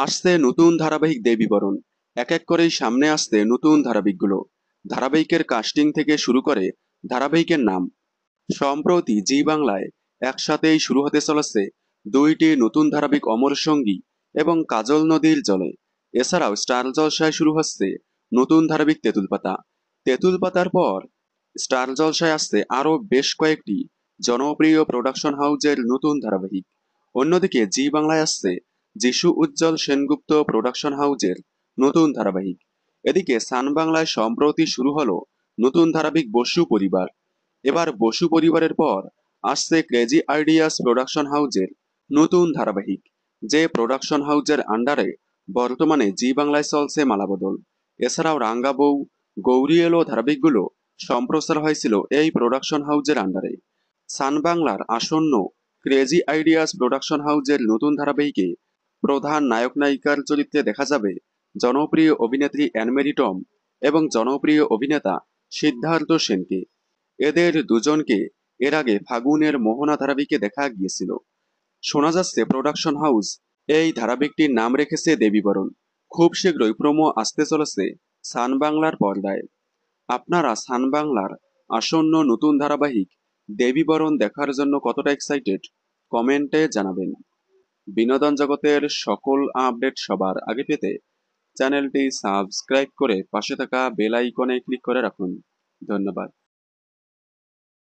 আসছে নতুন ধারাবাহিক দেবীবরণ। এক এক করেই সামনে আসছে নতুন ধারাবাহিকগুলো। ধারাবাহিকের কাস্টিং থেকে শুরু করে ধারাবাহিকের নাম। সম্প্রতি জি বাংলায় একসাথেই শুরু হতে চলেছে দুইটি নতুন ধারাবাহিক, অমর সঙ্গী এবং কাজল নদীর জলে। এছাড়াও স্টার জলসায় শুরু হচ্ছে নতুন ধারাবাহিক তেঁতুল পাতা। তেঁতুল পাতার পর স্টার জলসায় আসছে আরো বেশ কয়েকটি জনপ্রিয় প্রোডাকশন হাউজের নতুন ধারাবাহিক। অন্যদিকে জি বাংলায় আসছে যিশু উজ্জ্বল সেনগুপ্ত প্রোডাকশন হাউজের নতুন ধারাবাহিক। এদিকে সান বাংলায় সম্প্রতি শুরু হলো নতুন ধারাবাহিক বসু পরিবার। এবার বসু পরিবারের পর আসছে ক্রেজি আইডিয়াস প্রোডাকশন হাউজের নতুন ধারাবাহিক, যে প্রোডাকশন হাউজের আন্ডারে বর্তমানে জি বাংলায় চলছে মালাবদল। এছাড়াও রাঙ্গা বউ, গৌরী এলো ধারাবাহিকগুলো সম্প্রচার হয়েছিল এই প্রোডাকশন হাউজের আন্ডারে। সান বাংলার আসন্ন ক্রেজি আইডিয়াস প্রোডাকশন হাউজের নতুন ধারাবাহিকে প্রধান নায়ক নায়িকার চরিত্রে দেখা যাবে জনপ্রিয় অভিনেত্রী অ্যানমেরি টম এবং জনপ্রিয় অভিনেতা সিদ্ধার্থ সেনকে। এদের দুজনকে এর আগে ফাগুনের মোহনা ধারাবাহিকে দেখা গিয়েছিল। শোনা যাচ্ছে প্রোডাকশন হাউস এই ধারাবাহিকটির নাম রেখেছে দেবীবরণ। খুব শীঘ্রই প্রোমো আসতে চলেছে সান বাংলার পর্দায়। আপনারা সান বাংলার আসন্ন নতুন ধারাবাহিক দেবীবরণ দেখার জন্য কতটা এক্সাইটেড কমেন্টে জানাবেন। বিনোদন জগতের সকল আপডেট সবার আগে পেতে চ্যানেলটি সাবস্ক্রাইব করে পাশে থাকা বেল আইকনে ক্লিক করে রাখুন। ধন্যবাদ।